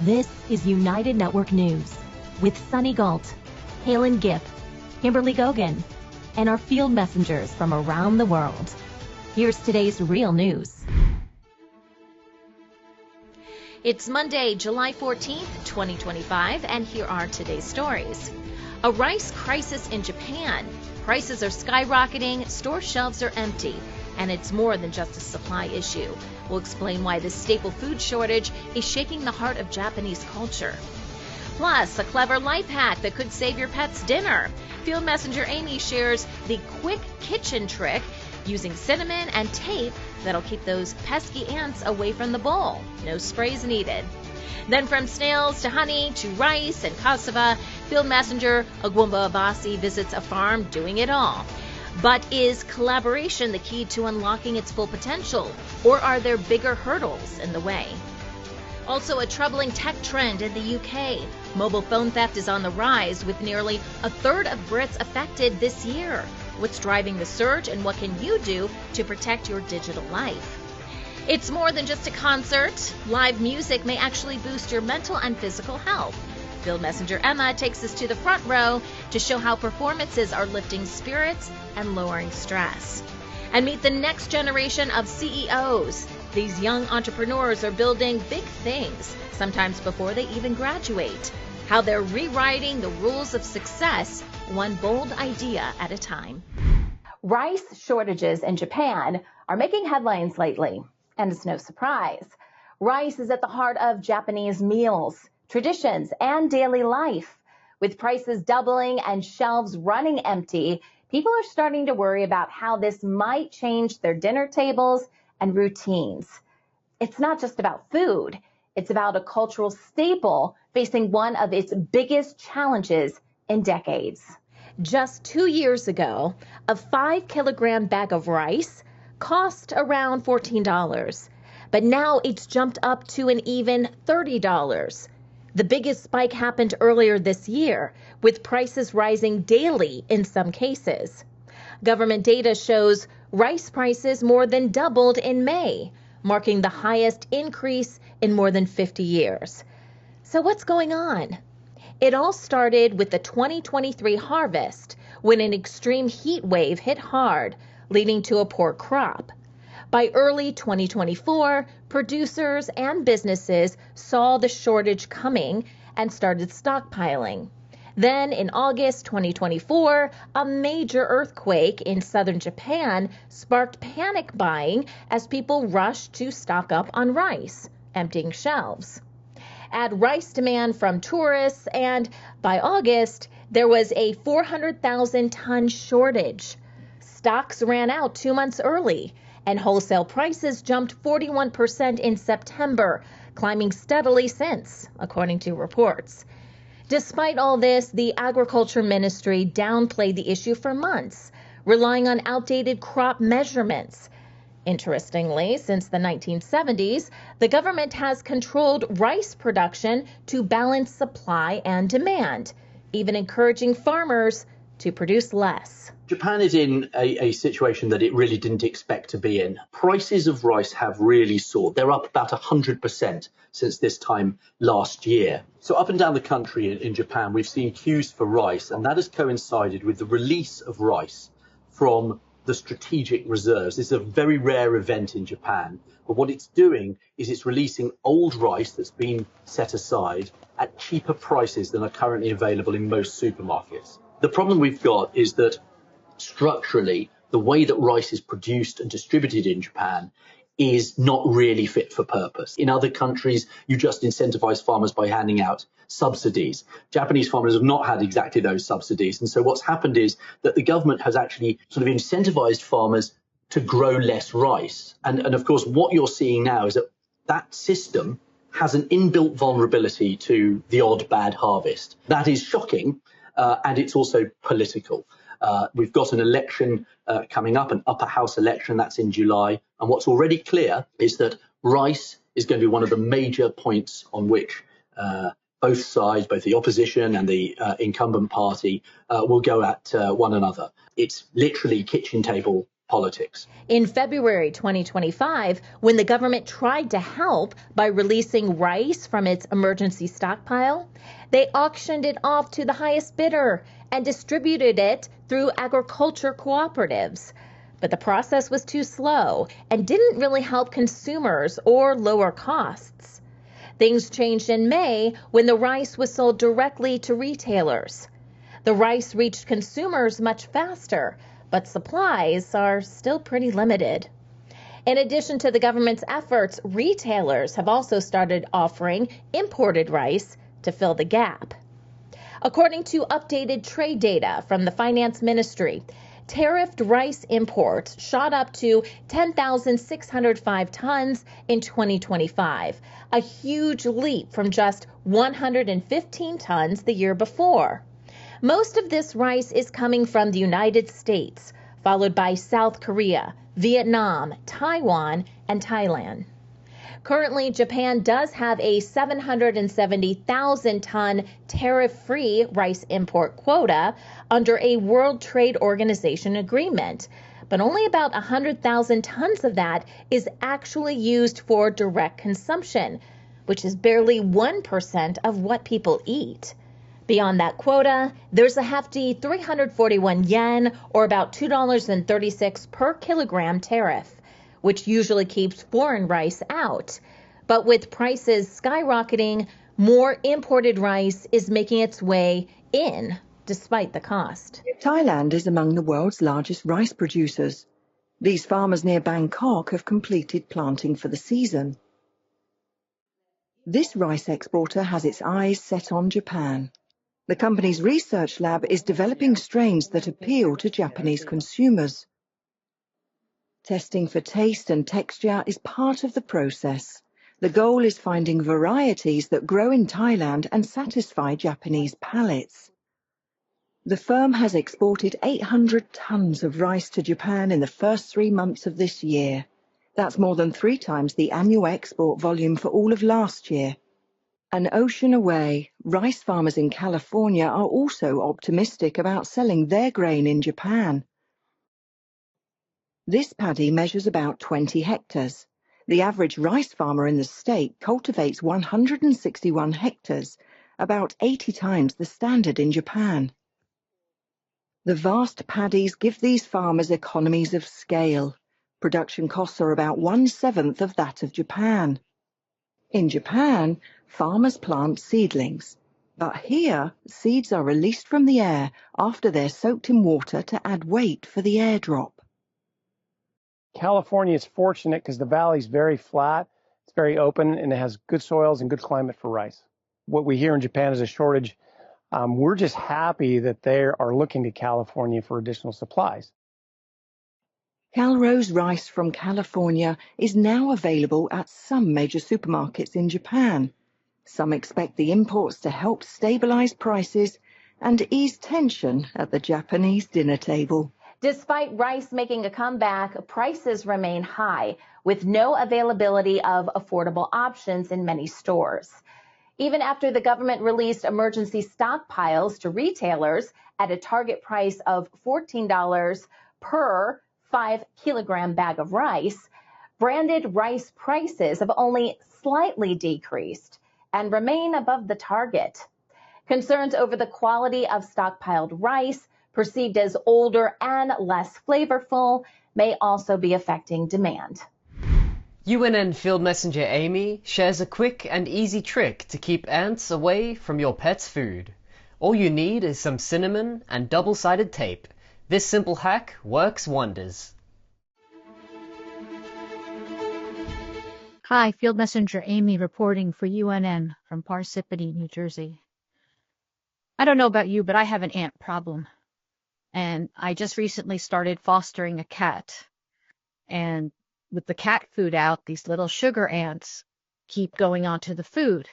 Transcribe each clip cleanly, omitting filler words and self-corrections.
This is United Network News with Sunny Galt, Calen, Kimberly Gogan, and our field messengers from around the world. Here's today's real news. It's Monday, July 14th, 2025, and here are today's stories. A rice crisis in Japan. Prices are skyrocketing, store shelves are empty, and it's more than just a supply issue. We'll explain why this staple food shortage is shaking the heart of Japanese culture. Plus, a clever life hack that could save your pet's dinner. Field Messenger Amy shares the quick kitchen trick using cinnamon and tape that'll keep those pesky ants away from the bowl. No sprays needed. Then from snails to honey to rice and cassava, Field Messenger Agwumba Abasi visits a farm doing it all. But is collaboration the key to unlocking its full potential, or are there bigger hurdles in the way? Also, a troubling tech trend in the UK. Mobile phone theft is on the rise, with nearly a third of Brits affected this year. What's driving the surge, and what can you do to protect your digital life? It's more than just a concert. Live music may actually boost your mental and physical health. Field Messenger Emma takes us to the front row to show how performances are lifting spirits and lowering stress. And meet the next generation of CEOs. These young entrepreneurs are building big things, sometimes before they even graduate. How they're rewriting the rules of success, one bold idea at a time. Rice shortages in Japan are making headlines lately, and it's no surprise. Rice is at the heart of Japanese meals, traditions, and daily life. With prices doubling and shelves running empty, people are starting to worry about how this might change their dinner tables and routines. It's not just about food. It's about a cultural staple facing one of its biggest challenges in decades. Just 2 years ago, a 5-kilogram bag of rice cost around $14, but now it's jumped up to an even $30. The biggest spike happened earlier this year, with prices rising daily in some cases. Government data shows rice prices more than doubled in May, marking the highest increase in more than 50 years. So what's going on? It all started with the 2023 harvest, when an extreme heat wave hit hard, leading to a poor crop. By early 2024, producers and businesses saw the shortage coming and started stockpiling. Then in August 2024, a major earthquake in southern Japan sparked panic buying as people rushed to stock up on rice, emptying shelves. Add rice demand from tourists, and by August, there was a 400,000-ton shortage. Stocks ran out 2 months early, and wholesale prices jumped 41% in September, climbing steadily since, according to reports. Despite all this, the Agriculture Ministry downplayed the issue for months, relying on outdated crop measurements. Interestingly, since the 1970s, the government has controlled rice production to balance supply and demand, even encouraging farmers to produce less. Japan is in a situation that it really didn't expect to be in. Prices of rice have really soared. They're up about 100% since this time last year. So up and down the country in Japan, we've seen queues for rice, and that has coincided with the release of rice from the strategic reserves. This is a very rare event in Japan, but what it's doing is it's releasing old rice that's been set aside at cheaper prices than are currently available in most supermarkets. The problem we've got is that structurally, the way that rice is produced and distributed in Japan is not really fit for purpose. In other countries, you just incentivize farmers by handing out subsidies. Japanese farmers have not had exactly those subsidies. And so what's happened is that the government has actually sort of incentivized farmers to grow less rice. And of course, what you're seeing now is that that system has an inbuilt vulnerability to the odd bad harvest. That is shocking, and it's also political. We've got an election coming up, an upper house election, that's in July. And what's already clear is that rice is going to be one of the major points on which both sides, both the opposition and the incumbent party, will go at one another. It's literally kitchen table politics. In February 2025, when the government tried to help by releasing rice from its emergency stockpile, they auctioned it off to the highest bidder and distributed it through agriculture cooperatives. But the process was too slow and didn't really help consumers or lower costs. Things changed in May when the rice was sold directly to retailers. The rice reached consumers much faster, but supplies are still pretty limited. In addition to the government's efforts, retailers have also started offering imported rice to fill the gap. According to updated trade data from the Finance Ministry, tariffed rice imports shot up to 10,605 tons in 2025, a huge leap from just 115 tons the year before. Most of this rice is coming from the United States, followed by South Korea, Vietnam, Taiwan, and Thailand. Currently, Japan does have a 770,000-ton tariff-free rice import quota under a World Trade Organization agreement, but only about 100,000 tons of that is actually used for direct consumption, which is barely 1% of what people eat. Beyond that quota, there's a hefty 341 yen, or about $2.36 per kilogram tariff, which usually keeps foreign rice out. But with prices skyrocketing, more imported rice is making its way in, despite the cost. Thailand is among the world's largest rice producers. These farmers near Bangkok have completed planting for the season. This rice exporter has its eyes set on Japan. The company's research lab is developing strains that appeal to Japanese consumers. Testing for taste and texture is part of the process. The goal is finding varieties that grow in Thailand and satisfy Japanese palates. The firm has exported 800 tons of rice to Japan in the first 3 months of this year. That's more than 3 times the annual export volume for all of last year. An ocean away, rice farmers in California are also optimistic about selling their grain in Japan. This paddy measures about 20 hectares. The average rice farmer in the state cultivates 161 hectares, about 80 times the standard in Japan. The vast paddies give these farmers economies of scale. Production costs are about 1/7 of that of Japan. In Japan, farmers plant seedlings, but here seeds are released from the air after they're soaked in water to add weight for the airdrop. California is fortunate because the valley is very flat, it's very open, and it has good soils and good climate for rice. What we hear in Japan is a shortage. We're just happy that they are looking to California for additional supplies. Calrose rice from California is now available at some major supermarkets in Japan. Some expect the imports to help stabilize prices and ease tension at the Japanese dinner table. Despite rice making a comeback, prices remain high, with no availability of affordable options in many stores. Even after the government released emergency stockpiles to retailers at a target price of $14 per 5-kilogram bag of rice, branded rice prices have only slightly decreased and remain above the target. Concerns over the quality of stockpiled rice, perceived as older and less flavorful, may also be affecting demand. UNN Field Messenger Amy shares a quick and easy trick to keep ants away from your pet's food. All you need is some cinnamon and double-sided tape. This simple hack works wonders. Hi, Field Messenger Amy reporting for UNN from Parsippany, New Jersey. I don't know about you, but I have an ant problem. And I just recently started fostering a cat. And with the cat food out, these little sugar ants keep going onto the food.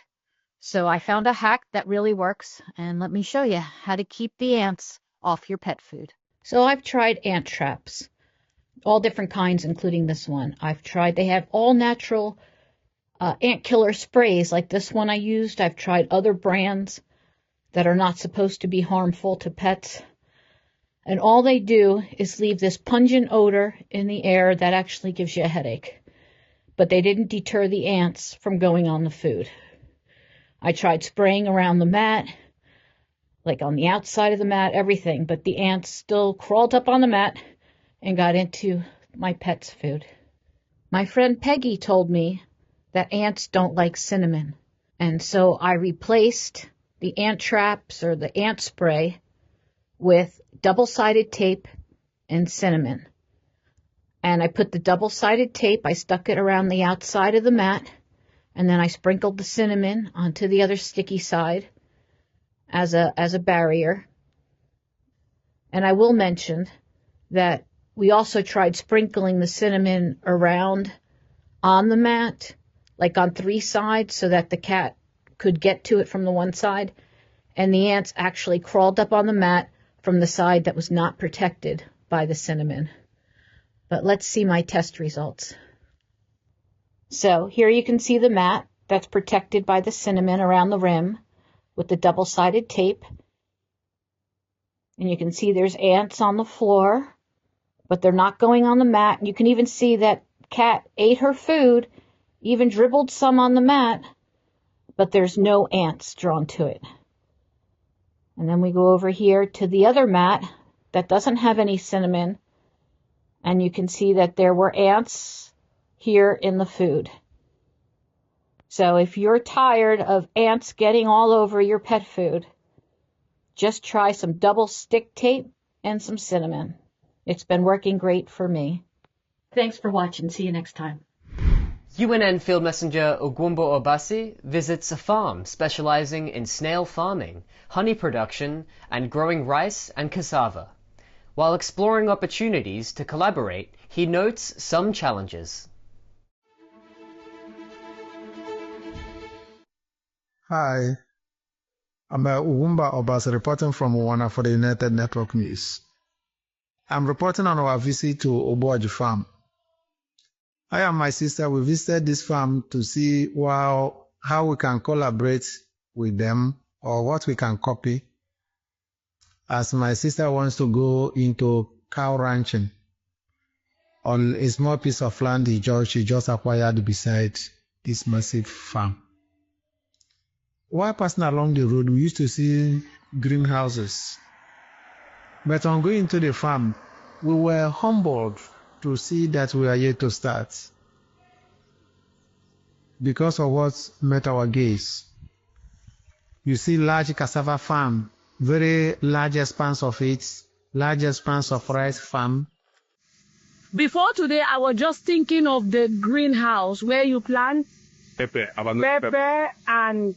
So I found a hack that really works, and let me show you how to keep the ants off your pet food. So I've tried ant traps, all different kinds, including this one. They have all natural ant killer sprays like this one I used. I've tried other brands that are not supposed to be harmful to pets. And all they do is leave this pungent odor in the air that actually gives you a headache. But they didn't deter the ants from going on the food. I tried spraying around the mat, like on the outside of the mat, everything, but the ants still crawled up on the mat and got into my pet's food. My friend Peggy told me that ants don't like cinnamon, and so I replaced the ant traps or the ant spray with double-sided tape and cinnamon. And I put the double-sided tape, I stuck it around the outside of the mat, and then I sprinkled the cinnamon onto the other sticky side as a barrier. And I will mention that we also tried sprinkling the cinnamon around on the mat, like on 3 sides, so that the cat could get to it from the one side. And the ants actually crawled up on the mat from the side that was not protected by the cinnamon. But let's see my test results. So here you can see the mat that's protected by the cinnamon around the rim with the double-sided tape. And you can see there's ants on the floor, but they're not going on the mat. You can even see that cat ate her food, even dribbled some on the mat, but there's no ants drawn to it. And then we go over here to the other mat that doesn't have any cinnamon, and you can see that there were ants here in the food. So if you're tired of ants getting all over your pet food, just try some double stick tape and some cinnamon. It's been working great for me. Thanks for watching. See you next time. UNN Field Messenger Ogwumbo Obasi visits a farm specializing in snail farming, honey production, and growing rice and cassava. While exploring opportunities to collaborate, he notes some challenges. Hi, I'm Ogwumbo Obasi reporting from Wana for the United Network News. I'm reporting on our visit to Ogboji Farm. I and my sister, we visited this farm to see how we can collaborate with them or what we can copy, as my sister wants to go into cow ranching on a small piece of land she just acquired beside this massive farm. While passing along the road, we used to see greenhouses. But on going to the farm, we were humbled to see that we are yet to start because of what met our gaze. You see large cassava farm, very large expanse of it, large expanse of rice farm. Before today, I was just thinking of the greenhouse where you plant pepper and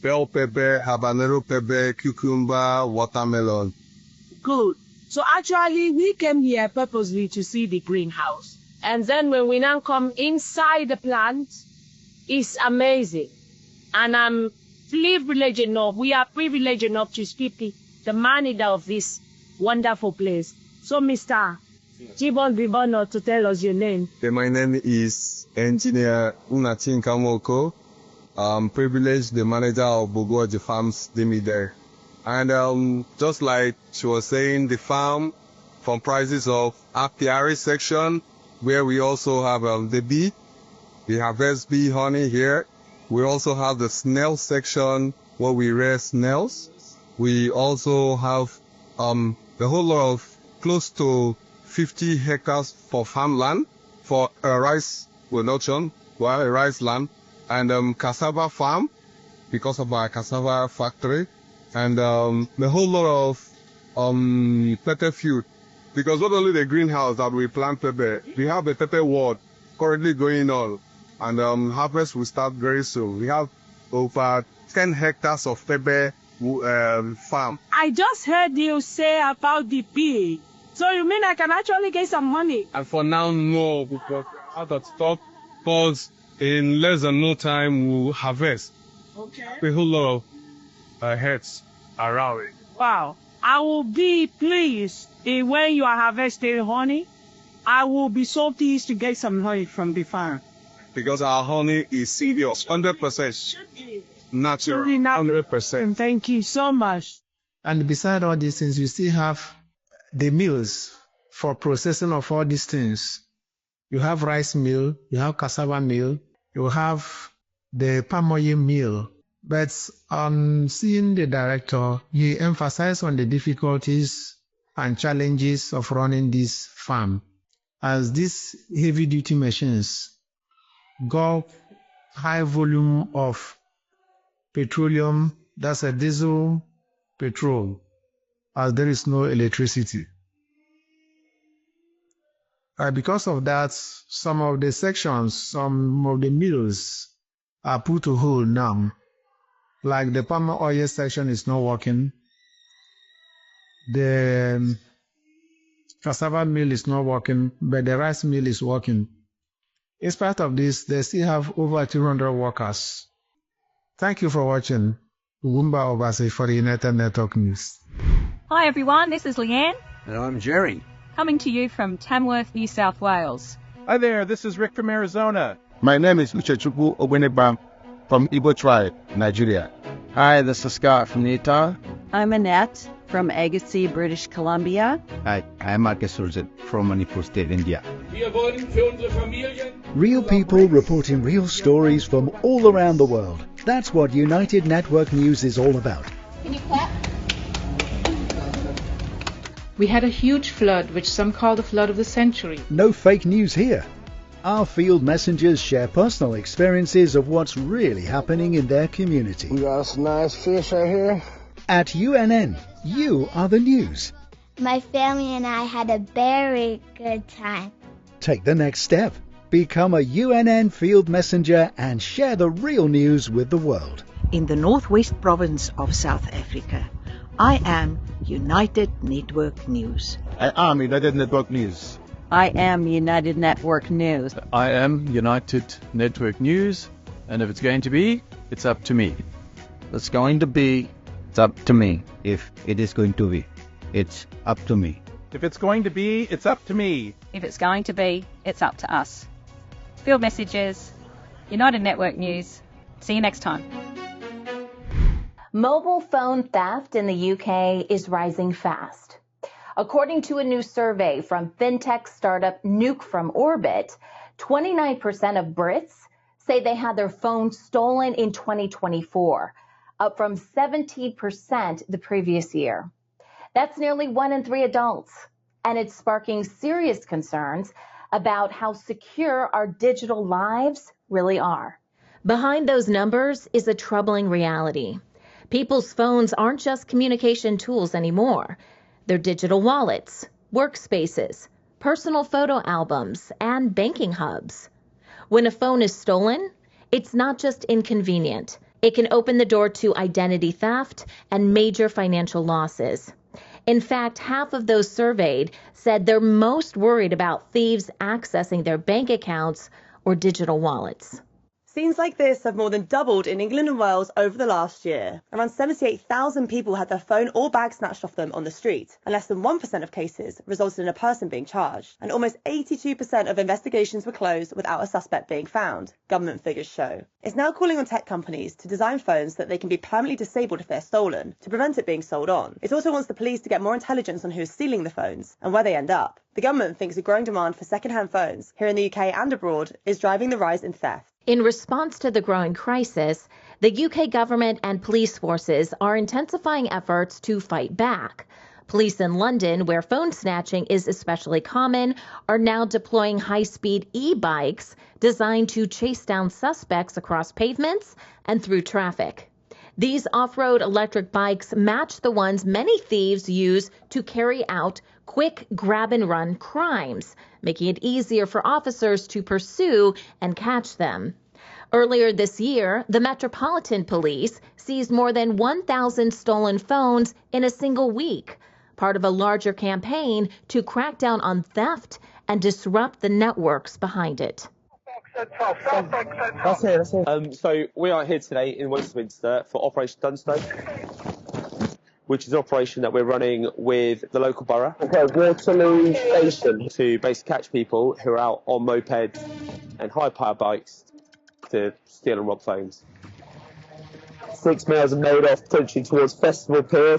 bell pepper, habanero pepper, cucumber, watermelon. Good. So actually, we came here purposely to see the greenhouse. And then when we now come inside the plant, it's amazing. And I'm privileged enough, we are privileged enough to speak the manager of this wonderful place. So, Mr. Jibon Bibono, to tell us your name. My name is Engineer Unatin Kamoko. I'm privileged, the manager of Ogboji Farms Dimide. And just like she was saying, the farm comprises of apiary section, where we also have the bee. We harvest bee honey here. We also have the snail section, where we rear snails. We also have a whole lot of close to 50 hectares for farmland, for rice production, rice land, and cassava farm, because of our cassava factory. And a whole lot of pepper field, because not only the greenhouse that we plant pepper, we have a pepper ward currently going on, and harvest will start very soon. We have over 10 hectares of pepper farm. I just heard you say about the bee. So you mean I can actually get some money? And for now, no, because out of stock, because in less than no time we'll harvest. Okay. A whole lot of heads around it. Wow. I will be pleased when you are harvesting honey. I will be so pleased to get some honey from the farm. Because our honey is serious, 100% natural, 100%. Thank you so much. And beside all these things, we still have the mills for processing of all these things. You have rice mill, you have cassava mill, you have the palm oil mill. But on seeing the director, he emphasized on the difficulties and challenges of running this farm, as these heavy-duty machines go high volume of petroleum, that's a diesel petrol, as there is no electricity. Because of that, some of the sections, some of the mills are put to hold now. Like the palm oil section is not working. The cassava mill is not working, but the rice mill is working. In spite of this, they still have over 200 workers. Thank you for watching. Wumba Obasi for the United Network News. Hi everyone, this is Leanne. And I'm Jerry. Coming to you from Tamworth, New South Wales. Hi there, this is Rick from Arizona. My name is Uchechukwu Ogbenegba from Igbo tribe, Nigeria. Hi, this is Scott from Utah. I'm Annette from Agassiz, British Columbia. Hi, I'm Marcus Surzit from Manipur State, India. Real people reporting real stories from all around the world. That's what United Network News is all about. Can you clap? We had a huge flood, which some call the flood of the century. No fake news here. Our field messengers share personal experiences of what's really happening in their community. We got some nice fish out here. At UNN, you are the news. My family and I had a very good time. Take the next step. Become a UNN field messenger and share the real news with the world. In the northwest province of South Africa, I am United Network News. I am United Network News. I am United Network News. I am United Network News, and if it's going to be, it's up to me. It's going to be, it's up to me. If it is going to be, it's up to me. If it's going to be, it's up to me. If it's going to be, it's up to us. Field Messages, United Network News. See you next time. Mobile phone theft in the UK is rising fast. According to a new survey from fintech startup Nuke from Orbit, 29% of Brits say they had their phone stolen in 2024, up from 17% the previous year. That's nearly 1 in 3 adults, and it's sparking serious concerns about how secure our digital lives really are. Behind those numbers is a troubling reality. People's phones aren't just communication tools anymore. They're digital wallets, workspaces, personal photo albums, and banking hubs. When a phone is stolen, it's not just inconvenient. It can open the door to identity theft and major financial losses. In fact, half of those surveyed said they're most worried about thieves accessing their bank accounts or digital wallets. Scenes like this have more than doubled in England and Wales over the last year. Around 78,000 people had their phone or bag snatched off them on the street, and less than 1% of cases resulted in a person being charged. And almost 82% of investigations were closed without a suspect being found, government figures show. It's now calling on tech companies to design phones so that they can be permanently disabled if they're stolen, to prevent it being sold on. It also wants the police to get more intelligence on who is stealing the phones and where they end up. The government thinks a growing demand for second-hand phones here in the UK and abroad is driving the rise in theft. In response to the growing crisis, the UK government and police forces are intensifying efforts to fight back. Police in London, where phone snatching is especially common, are now deploying high-speed e-bikes designed to chase down suspects across pavements and through traffic. These off-road electric bikes match the ones many thieves use to carry out quick grab-and-run crimes, making it easier for officers to pursue and catch them. Earlier this year, the Metropolitan Police seized more than 1,000 stolen phones in a single week, part of a larger campaign to crack down on theft and disrupt the networks behind it. So we are here today in Westminster for Operation Dunstone, which is an operation that we're running with the local borough. Waterloo Station. To basically catch people who are out on mopeds and high-power bikes to steal and rob phones. 6 males are made off potentially towards Festival Pier.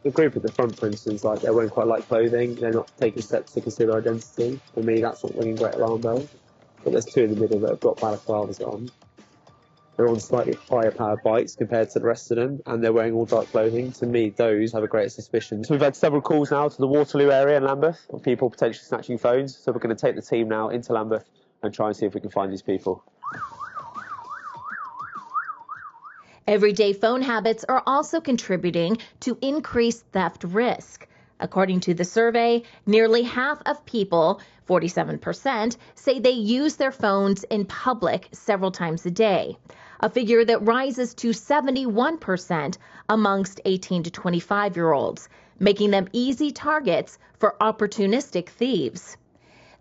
The group at the front, for instance, like they're wearing quite light clothing, they're not taking steps to conceal their identity. For me, that's not ringing great alarm bells. But there's two in the middle that have got balaclavas on. They're on slightly higher powered bikes compared to the rest of them, and they're wearing all dark clothing. To me, those have a greater suspicion. So we've had several calls now to the Waterloo area in Lambeth of people potentially snatching phones. So we're going to take the team now into Lambeth and try and see if we can find these people. Everyday phone habits are also contributing to increased theft risk. According to the survey, nearly half of people, 47%, say they use their phones in public several times a day, a figure that rises to 71% amongst 18 to 25-year-olds, making them easy targets for opportunistic thieves.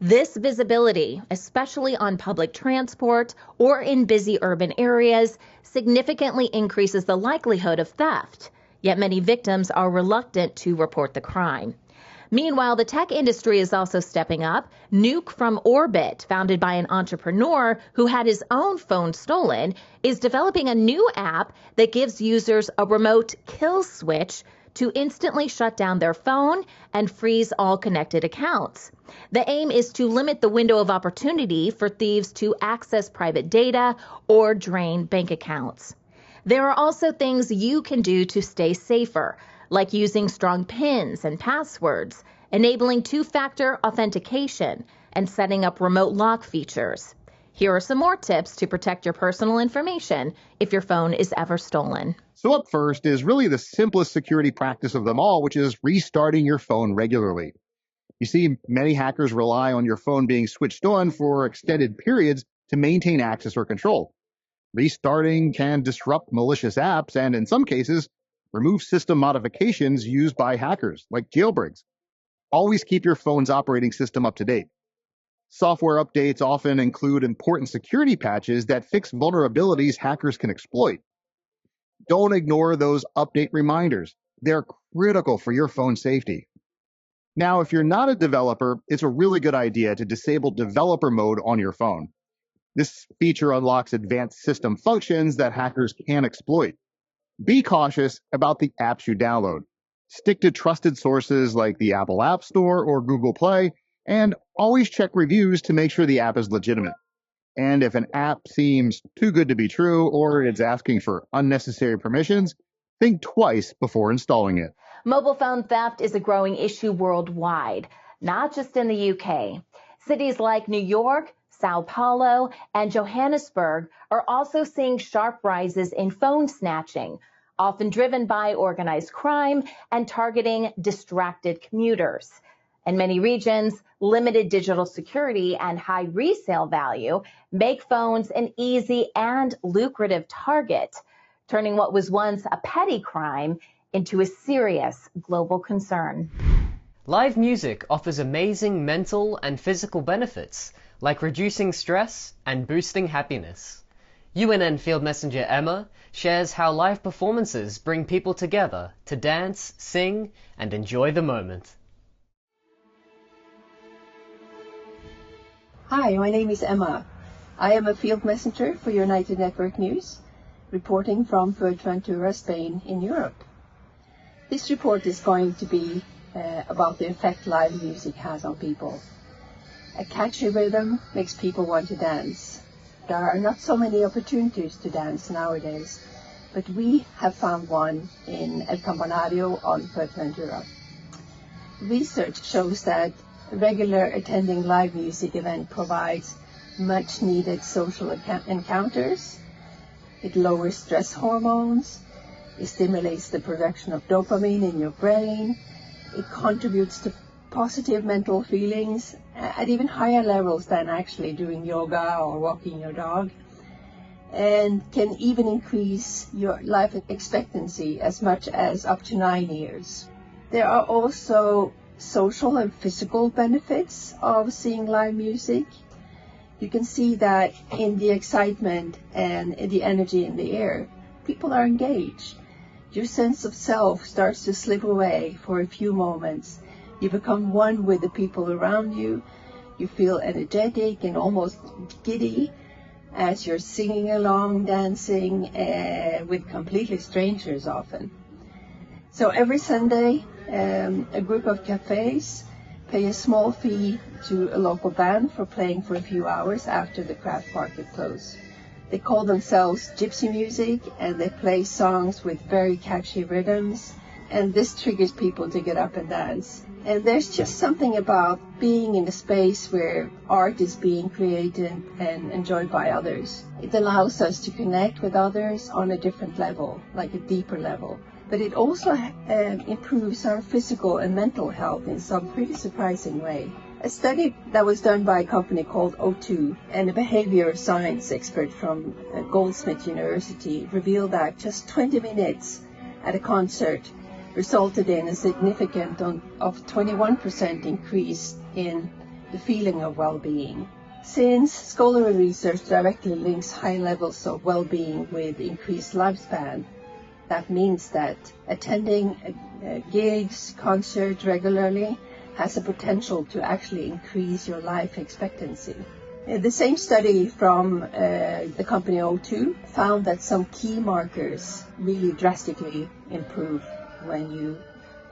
This visibility, especially on public transport or in busy urban areas, significantly increases the likelihood of theft, yet many victims are reluctant to report the crime. Meanwhile, the tech industry is also stepping up. Nuke from Orbit, founded by an entrepreneur who had his own phone stolen, is developing a new app that gives users a remote kill switch to instantly shut down their phone and freeze all connected accounts. The aim is to limit the window of opportunity for thieves to access private data or drain bank accounts. There are also things you can do to stay safer, like using strong PINs and passwords, enabling two-factor authentication, and setting up remote lock features. Here are some more tips to protect your personal information if your phone is ever stolen. So up first is really the simplest security practice of them all, which is restarting your phone regularly. You see, many hackers rely on your phone being switched on for extended periods to maintain access or control. Restarting can disrupt malicious apps and, in some cases, remove system modifications used by hackers, like jailbreaks. Always keep your phone's operating system up to date. Software updates often include important security patches that fix vulnerabilities hackers can exploit. Don't ignore those update reminders. They're critical for your phone's safety. Now, if you're not a developer, it's a really good idea to disable developer mode on your phone. This feature unlocks advanced system functions that hackers can exploit. Be cautious about the apps you download. Stick to trusted sources like the Apple App Store or Google Play, and always check reviews to make sure the app is legitimate. And if an app seems too good to be true or it's asking for unnecessary permissions, think twice before installing it. Mobile phone theft is a growing issue worldwide, not just in the UK. Cities like New York, Sao Paulo, and Johannesburg are also seeing sharp rises in phone snatching, often driven by organized crime and targeting distracted commuters. In many regions, limited digital security and high resale value make phones an easy and lucrative target, turning what was once a petty crime into a serious global concern. Live music offers amazing mental and physical benefits, like reducing stress and boosting happiness. UNN Field Messenger Emma shares how live performances bring people together to dance, sing, and enjoy the moment. Hi, my name is Emma. I am a field messenger for United Network News, reporting from Fuerteventura, Spain in Europe. This report is going to be about the effect live music has on people. A catchy rhythm makes people want to dance. There are not so many opportunities to dance nowadays, but we have found one in El Campanario on Fuerteventura. Research shows that regular attending live music event provides much needed social encounters. It lowers stress hormones. It stimulates the production of dopamine in your brain. It contributes to positive mental feelings at even higher levels than actually doing yoga or walking your dog, and can even increase your life expectancy as much as up to 9 years. There are also social and physical benefits of seeing live music. You can see that in the excitement and the energy in the air, people are engaged. Your sense of self starts to slip away for a few moments. You become one with the people around you. You feel energetic and almost giddy as you're singing along, dancing with completely strangers often. So every Sunday, a group of cafes pay a small fee to a local band for playing for a few hours after the craft market close. They call themselves gypsy music, and they play songs with very catchy rhythms, and this triggers people to get up and dance. And there's just something about being in a space where art is being created and enjoyed by others. It allows us to connect with others on a different level, like a deeper level. But it also improves our physical and mental health in some pretty surprising way. A study that was done by a company called O2 and a behavior science expert from Goldsmith University revealed that just 20 minutes at a concert resulted in a significant of 21% increase in the feeling of well-being. Since scholarly research directly links high levels of well-being with increased lifespan, that means that attending gigs, concerts regularly has a potential to actually increase your life expectancy. The same study from the company O2 found that some key markers really drastically improve when you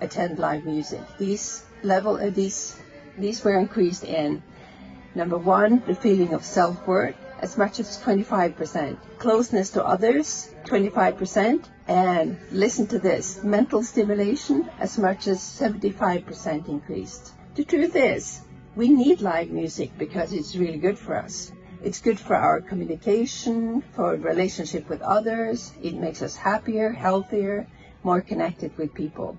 attend live music. These were increased in, number one, the feeling of self-worth, as much as 25%, closeness to others, 25%, and listen to this, mental stimulation, as much as 75% increased. The truth is, we need live music because it's really good for us. It's good for our communication, for relationship with others. It makes us happier, healthier, more connected with people.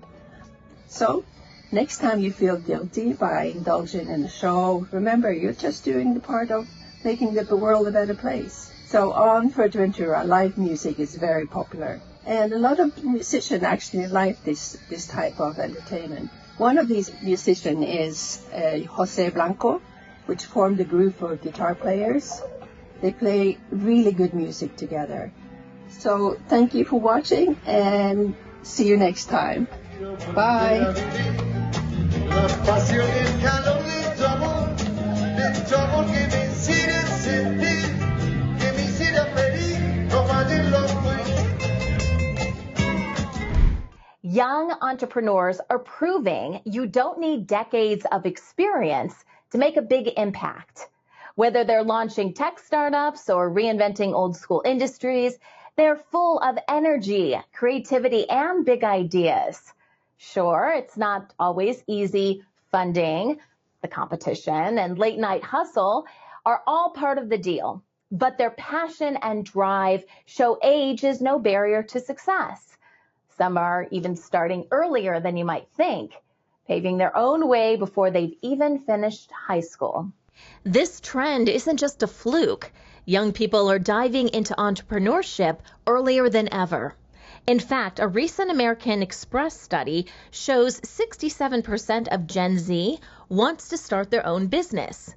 So, next time you feel guilty by indulging in a show, remember you're just doing the part of making the world a better place. So on Fuerteventura, live music is very popular. And a lot of musicians actually like this type of entertainment. One of these musicians is Jose Blanco, which formed a group of guitar players. They play really good music together. So thank you for watching and see you next time. Bye. Young entrepreneurs are proving you don't need decades of experience to make a big impact. Whether they're launching tech startups or reinventing old school industries, they're full of energy, creativity, and big ideas. Sure, it's not always easy. Funding, the competition, and late night hustle are all part of the deal. But their passion and drive show age is no barrier to success. Some are even starting earlier than you might think, paving their own way before they've even finished high school. This trend isn't just a fluke. Young people are diving into entrepreneurship earlier than ever. In fact, a recent American Express study shows 67% of Gen Z wants to start their own business.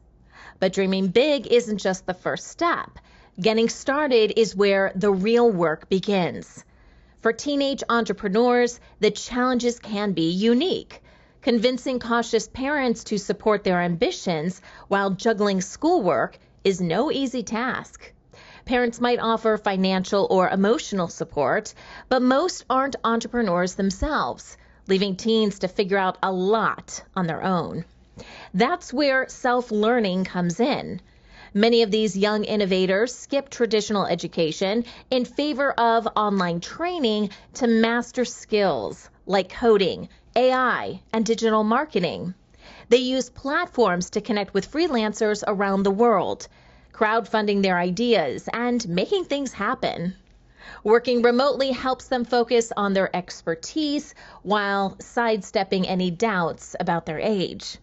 But dreaming big isn't just the first step. Getting started is where the real work begins. For teenage entrepreneurs, the challenges can be unique. Convincing cautious parents to support their ambitions while juggling schoolwork is no easy task. Parents might offer financial or emotional support, but most aren't entrepreneurs themselves, leaving teens to figure out a lot on their own. That's where self-learning comes in. Many of these young innovators skip traditional education in favor of online training to master skills like coding, AI, and digital marketing. They use platforms to connect with freelancers around the world, crowdfunding their ideas and making things happen. Working remotely helps them focus on their expertise while sidestepping any doubts about their age.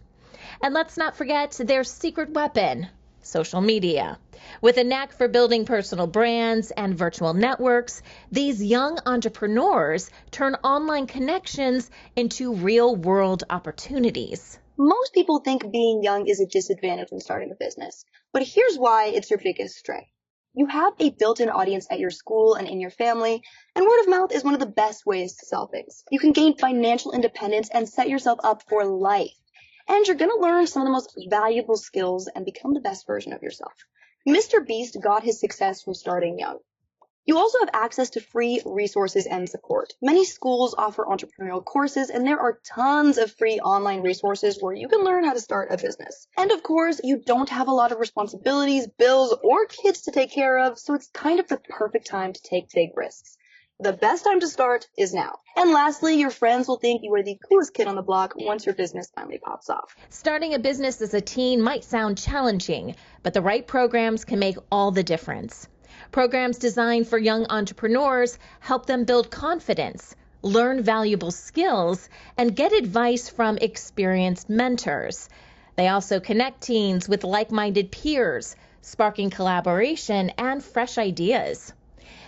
And let's not forget their secret weapon, social media. With a knack for building personal brands and virtual networks, these young entrepreneurs turn online connections into real-world opportunities. Most people think being young is a disadvantage when starting a business, but here's why it's your biggest strength. You have a built-in audience at your school and in your family, and word of mouth is one of the best ways to sell things. You can gain financial independence and set yourself up for life. And you're going to learn some of the most valuable skills and become the best version of yourself. Mr. Beast got his success from starting young. You also have access to free resources and support. Many schools offer entrepreneurial courses, and there are tons of free online resources where you can learn how to start a business. And of course, you don't have a lot of responsibilities, bills, or kids to take care of, so it's kind of the perfect time to take big risks. The best time to start is now. And lastly, your friends will think you are the coolest kid on the block once your business finally pops off. Starting a business as a teen might sound challenging, but the right programs can make all the difference. Programs designed for young entrepreneurs help them build confidence, learn valuable skills, and get advice from experienced mentors. They also connect teens with like-minded peers, sparking collaboration and fresh ideas.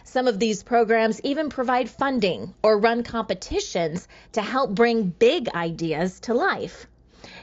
Some of these programs even provide funding or run competitions to help bring big ideas to life.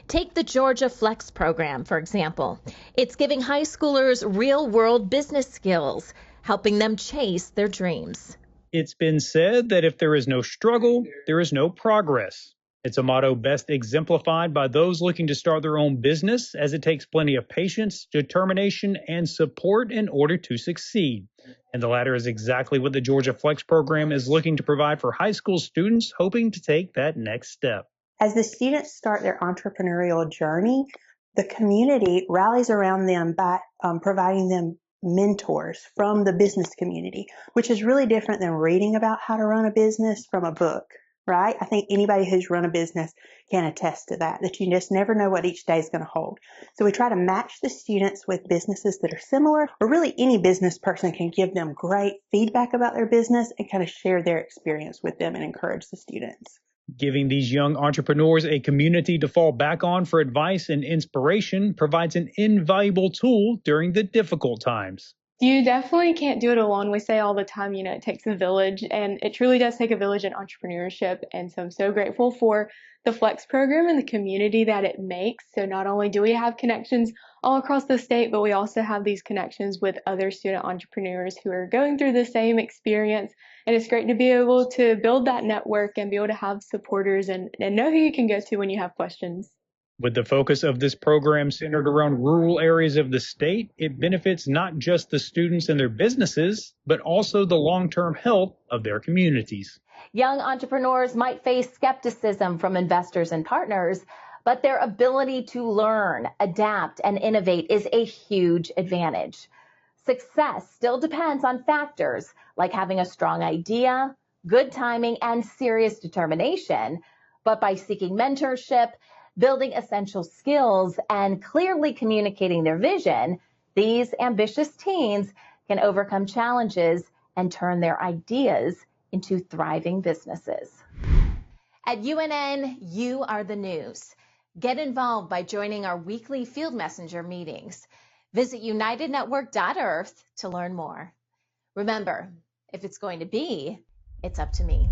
Take the Georgia Flex program, for example. It's giving high schoolers real-world business skills, helping them chase their dreams. It's been said that if there is no struggle, there is no progress. It's a motto best exemplified by those looking to start their own business, as it takes plenty of patience, determination, and support in order to succeed. And the latter is exactly what the Georgia Flex program is looking to provide for high school students hoping to take that next step. As the students start their entrepreneurial journey, the community rallies around them by providing them mentors from the business community, which is really different than reading about how to run a business from a book, right? I think anybody who's run a business can attest to that you just never know what each day is going to hold. So we try to match the students with businesses that are similar, or really any business person can give them great feedback about their business and kind of share their experience with them and encourage the students. Giving these young entrepreneurs a community to fall back on for advice and inspiration provides an invaluable tool during the difficult times. You definitely can't do it alone. We say all the time, it takes a village, and it truly does take a village in entrepreneurship. And so I'm so grateful for the Flex program and the community that it makes. So not only do we have connections all across the state, but we also have these connections with other student entrepreneurs who are going through the same experience. And it's great to be able to build that network and be able to have supporters and know who you can go to when you have questions. With the focus of this program centered around rural areas of the state, it benefits not just the students and their businesses, but also the long-term health of their communities. Young entrepreneurs might face skepticism from investors and partners, but their ability to learn, adapt, and innovate is a huge advantage. Success still depends on factors like having a strong idea, good timing, and serious determination, but by seeking mentorship, building essential skills, and clearly communicating their vision, these ambitious teens can overcome challenges and turn their ideas into thriving businesses. At UNN, you are the news. Get involved by joining our weekly Field Messenger meetings. Visit unitednetwork.earth to learn more. Remember, if it's going to be, it's up to me.